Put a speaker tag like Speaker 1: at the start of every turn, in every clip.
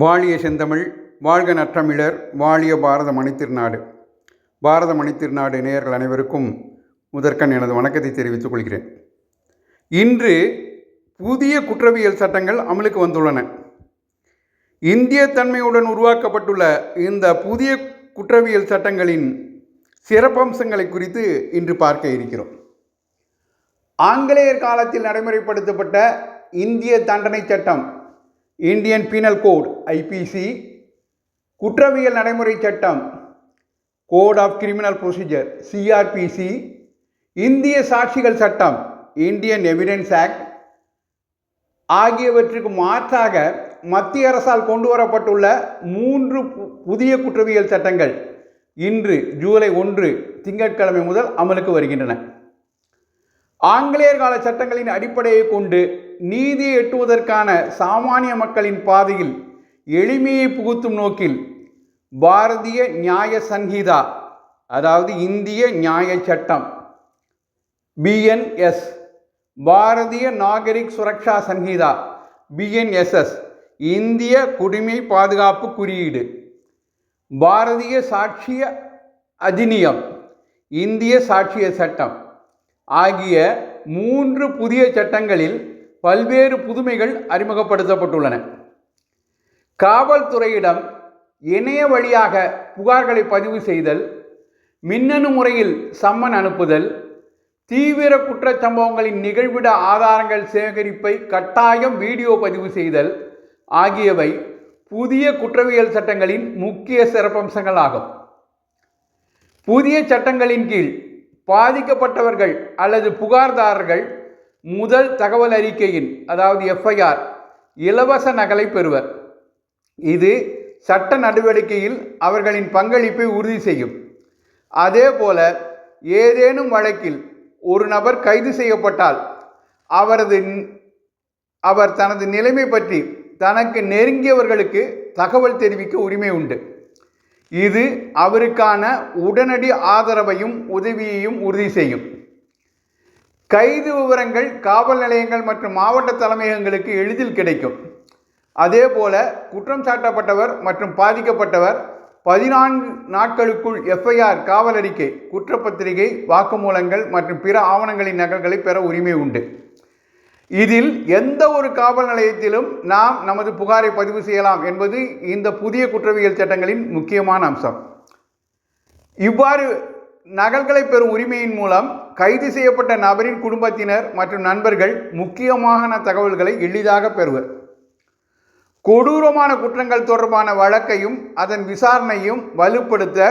Speaker 1: வாழிய செந்தமிழ், வாழ்க நற்றமிழர், வாழிய பாரத மணித்திருநாடு. பாரத மணித்திருநாடு நேயர்கள் அனைவருக்கும் முதற்கண் எனது வணக்கத்தை தெரிவித்துக் கொள்கிறேன். இன்று புதிய குற்றவியல் சட்டங்கள் அமலுக்கு வந்துள்ளன. இந்திய தன்மையுடன் உருவாக்கப்பட்டுள்ள இந்த புதிய குற்றவியல் சட்டங்களின் சிறப்பம்சங்களை குறித்து இன்று பார்க்க இருக்கிறோம். ஆங்கிலேயர் காலத்தில் நடைமுறைப்படுத்தப்பட்ட இந்திய தண்டனை சட்டம் இந்தியன் பீனல் கோட் ஐபிசி, குற்றவியல் நடைமுறை சட்டம் code of criminal procedure CrPC, இந்திய சாட்சிகள் சட்டம் இந்தியன் எவிடன்ஸ் ஆக்ட் ஆகியவற்றுக்கு மாற்றாக மத்திய அரசால் கொண்டு வரப்பட்டுள்ள 3 புதிய குற்றவியல் சட்டங்கள் இன்று ஜூலை 1 திங்கட்கிழமை முதல் அமலுக்கு வருகின்றன. ஆங்கிலேயர் கால சட்டங்களின் அடிப்படையை கொண்டு நீதியை எட்டுவதற்கான சாமானிய மக்களின் பாதையில் எளிமையை புகுத்தும் நோக்கில் பாரதிய நியாய சங்கீதா, அதாவது இந்திய நியாய சட்டம் பிஎன்எஸ், பாரதிய நாகரிக் சுரக்ஷா சங்கீதா பிஎன்எஸ்எஸ், இந்திய குடிமை பாதுகாப்பு குறியீடு, பாரதிய சாட்சிய அதிநியம், இந்திய சாட்சிய சட்டம் ஆகிய 3 புதிய சட்டங்களில் பல்வேறு புதுமைகள் அறிமுகப்படுத்தப்பட்டுள்ளன. காவல்துறையிடம் இணைய வழியாக புகார்களை பதிவு செய்தல், மின்னணு முறையில் சம்மன் அனுப்புதல், தீவிர குற்றச் சம்பவங்களின் நிகழ்விட ஆதாரங்கள் சேகரிப்பை கட்டாயம் வீடியோ பதிவு செய்தல் ஆகியவை புதிய குற்றவியல் சட்டங்களின் முக்கிய சிறப்பம்சங்கள் ஆகும். புதிய சட்டங்களின் கீழ் பாதிக்கப்பட்டவர்கள் அல்லது புகார்தாரர்கள் முதல் தகவல் அறிக்கையின், அதாவது எஃப்ஐஆர், இலவச நகலை பெறுவர். இது சட்ட நடவடிக்கையில் அவர்களின் பங்களிப்பை உறுதி செய்யும். அதேபோல ஏதேனும் வழக்கில் ஒரு நபர் கைது செய்யப்பட்டால் அவர் தனது நிலைமை பற்றி தனக்கு நெருங்கியவர்களுக்கு தகவல் தெரிவிக்க உரிமை உண்டு. இது அவருக்கான உடனடி ஆதரவையும் உதவியையும் உறுதி செய்யும். கைது விவரங்கள் காவல் நிலையங்கள் மற்றும் மாவட்ட தலைமையகங்களுக்கு எளிதில் கிடைக்கும். அதேபோல குற்றம் சாட்டப்பட்டவர் மற்றும் பாதிக்கப்பட்டவர் 14 நாட்களுக்குள் எஃப்ஐஆர், காவல் அறிக்கை, குற்றப்பத்திரிகை, வாக்குமூலங்கள் மற்றும் பிற ஆவணங்களின் நகல்களை பெற உரிமை உண்டு. இதில் எந்த ஒரு காவல் நிலையத்திலும் நாம் நமது புகாரை பதிவு செய்யலாம் என்பது இந்த புதிய குற்றவியல் சட்டங்களின் முக்கியமான அம்சம். இவ்வாறு நகல்களை பெறும் உரிமையின் மூலம் கைது செய்யப்பட்ட நபரின் குடும்பத்தினர் மற்றும் நண்பர்கள் முக்கியமான தகவல்களை எளிதாக பெறுவர். கொடூரமான குற்றங்கள் தொடர்பான வழக்கையும் அதன் விசாரணையும் வலுப்படுத்த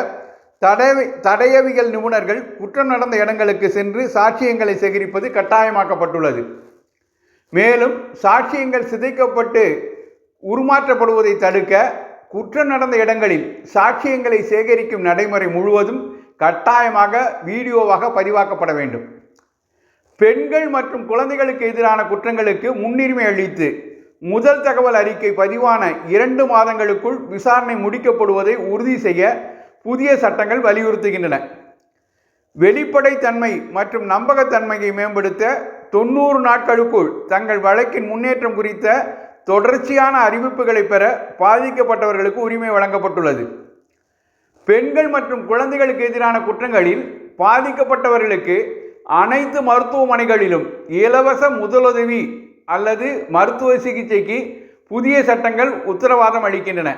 Speaker 1: தடயவியல் நிபுணர்கள் குற்றம் நடந்த இடங்களுக்கு சென்று சாட்சியங்களை சேகரிப்பது கட்டாயமாக்கப்பட்டுள்ளது. மேலும் சாட்சியங்கள் சிதைக்கப்பட்டு உருமாற்றப்படுவதை தடுக்க குற்றம் நடந்த இடங்களில் சாட்சியங்களை சேகரிக்கும் நடைமுறை முழுவதும் கட்டாயமாக வீடியோவாக பதிவாக்கப்பட வேண்டும். பெண்கள் மற்றும் குழந்தைகளுக்கு எதிரான குற்றங்களுக்கு முன்னுரிமை அளித்து முதல் தகவல் அறிக்கை பதிவான 2 மாதங்களுக்குள் விசாரணை முடிக்கப்படுவதை உறுதி செய்ய புதிய சட்டங்கள் வலியுறுத்துகின்றன. வெளிப்படைத்தன்மை மற்றும் நம்பகத்தன்மையை மேம்படுத்த 90 நாட்களுக்குள் தங்கள் வழக்கின் முன்னேற்றம் குறித்த தொடர்ச்சியான அறிவிப்புகளை பெற பாதிக்கப்பட்டவர்களுக்கு உரிமை வழங்கப்பட்டுள்ளது. பெண்கள் மற்றும் குழந்தைகளுக்கு எதிரான குற்றங்களில் பாதிக்கப்பட்டவர்களுக்கு அனைத்து மருத்துவமனைகளிலும் இலவச முதலுதவி அல்லது மருத்துவ சிகிச்சைக்கு புதிய சட்டங்கள் உத்தரவாதம் அளிக்கின்றன.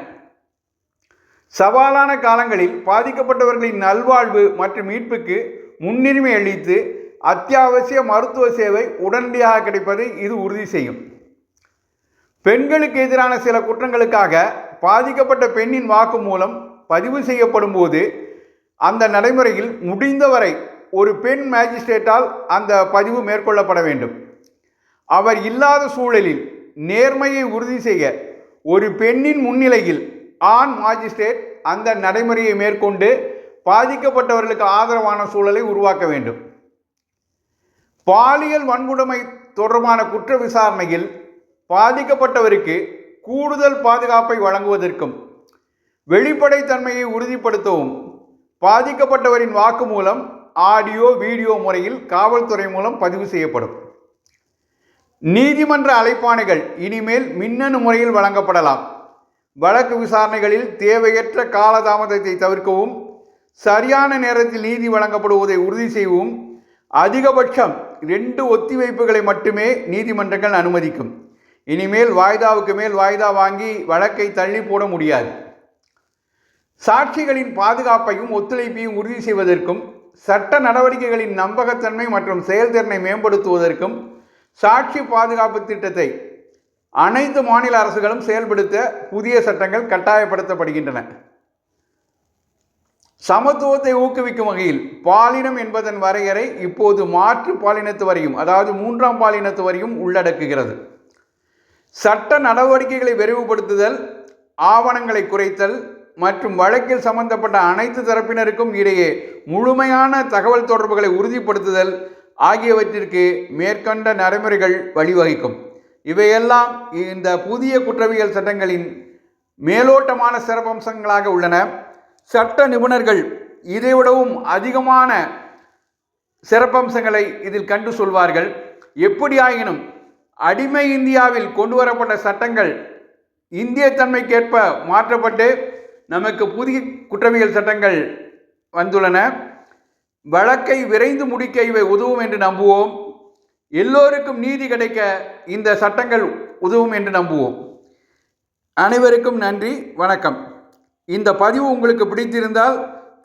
Speaker 1: சவாலான காலங்களில் பாதிக்கப்பட்டவர்களின் நல்வாழ்வு மற்றும் மீட்புக்கு முன்னுரிமை அளித்து அத்தியாவசிய மருத்துவ சேவை உடனடியாக கிடைப்பதை இது உறுதி செய்யும். பெண்களுக்கு எதிரான சில குற்றங்களுக்காக பாதிக்கப்பட்ட பெண்ணின் வாக்குமூலம் பதிவு செய்யப்படும் போது அந்த நடைமுறையில் முடிந்தவரை ஒரு பெண் மேஜிஸ்ட்ரேட்டால் அந்த பதிவு மேற்கொள்ளப்பட வேண்டும். அவர் இல்லாத சூழலில் நேர்மையை உறுதி செய்ய ஒரு பெண்ணின் முன்னிலையில் ஆண் மாஜிஸ்ட்ரேட் அந்த நடைமுறையை மேற்கொண்டு பாதிக்கப்பட்டவர்களுக்கு ஆதரவான சூழலை உருவாக்க வேண்டும். பாலியல் வன்கொடுமை தொடர்பான குற்ற விசாரணையில் பாதிக்கப்பட்டவருக்கு கூடுதல் பாதுகாப்பை வழங்குவதற்கும் வெளிப்படைத்தன்மையை உறுதிப்படுத்தவும் பாதிக்கப்பட்டவரின் வாக்குமூலம் ஆடியோ வீடியோ முறையில் காவல்துறை மூலம் பதிவு செய்யப்படும். நீதிமன்ற அழைப்பாணைகள் இனிமேல் மின்னணு முறையில் வழங்கப்படலாம். வழக்கு விசாரணைகளில் தேவையற்ற காலதாமதத்தை தவிர்க்கவும், சரியான நேரத்தில் நீதி வழங்கப்படுவதை உறுதி செய்யவும் அதிகபட்சம் 2 ஒத்திவைப்புகளை மட்டுமே நீதிமன்றங்கள் அனுமதிக்கும். இனிமேல் வாய்தாவுக்கு மேல் வாய்தா வாங்கி வழக்கை தள்ளி போட முடியாது. சாட்சிகளின் பாதுகாப்பையும் ஒத்துழைப்பையும் உறுதி செய்வதற்கும், சட்ட நடவடிக்கைகளின் நம்பகத்தன்மை மற்றும் செயல்திறனை மேம்படுத்துவதற்கும் சாட்சி பாதுகாப்பு திட்டத்தை அனைத்து மாநில அரசுகளும் செயல்படுத்த புதிய சட்டங்கள் கட்டாயப்படுத்தப்படுகின்றன. சமத்துவத்தை ஊக்குவிக்கும் வகையில் பாலினம் என்பதன் வரையறை இப்போது மாற்று பாலினத்து வரையும், அதாவது 3ஆம் பாலினத்து வரையும் உள்ளடக்குகிறது. சட்ட நடவடிக்கைகளை விரைவுபடுத்துதல், ஆவணங்களை குறைத்தல் மற்றும் வழக்கில் சம்பந்தப்பட்ட அனைத்து தரப்பினருக்கும் இடையே முழுமையான தகவல் தொடர்புகளை உறுதிப்படுத்துதல் ஆகியவற்றிற்கு மேற்கண்ட நடைமுறைகள் வழிவகுக்கும். இவையெல்லாம் இந்த புதிய குற்றவியல் சட்டங்களின் மேலோட்டமான சிறப்பம்சங்களாக உள்ளன. சட்ட நிபுணர்கள் இதைவிடவும் அதிகமான சிறப்பம்சங்களை இதில் கண்டு சொல்வார்கள். எப்படியாயினும் அடிமை இந்தியாவில் கொண்டு வரப்பட்ட சட்டங்கள் இந்திய தன்மைக்கேற்ப மாற்றப்பட்டு நமக்கு புதிய குற்றவியல் சட்டங்கள் வந்துள்ளன. வழக்கை விரைந்து முடிக்க இவை உதவும் என்று நம்புவோம். எல்லோருக்கும் நீதி கிடைக்க இந்த சட்டங்கள் உதவும் என்று நம்புவோம். அனைவருக்கும் நன்றி, வணக்கம். இந்த பதிவு உங்களுக்கு பிடித்திருந்தால்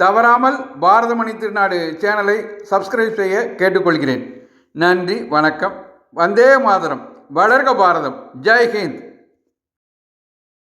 Speaker 1: தவறாமல் பாரதமணி திருநாடு சேனலை சப்ஸ்கிரைப் செய்ய கேட்டுக்கொள்கிறேன். நன்றி, வணக்கம். வந்தே மாதரம். வளர்க பாரதம். ஜெய் ஹிந்த்.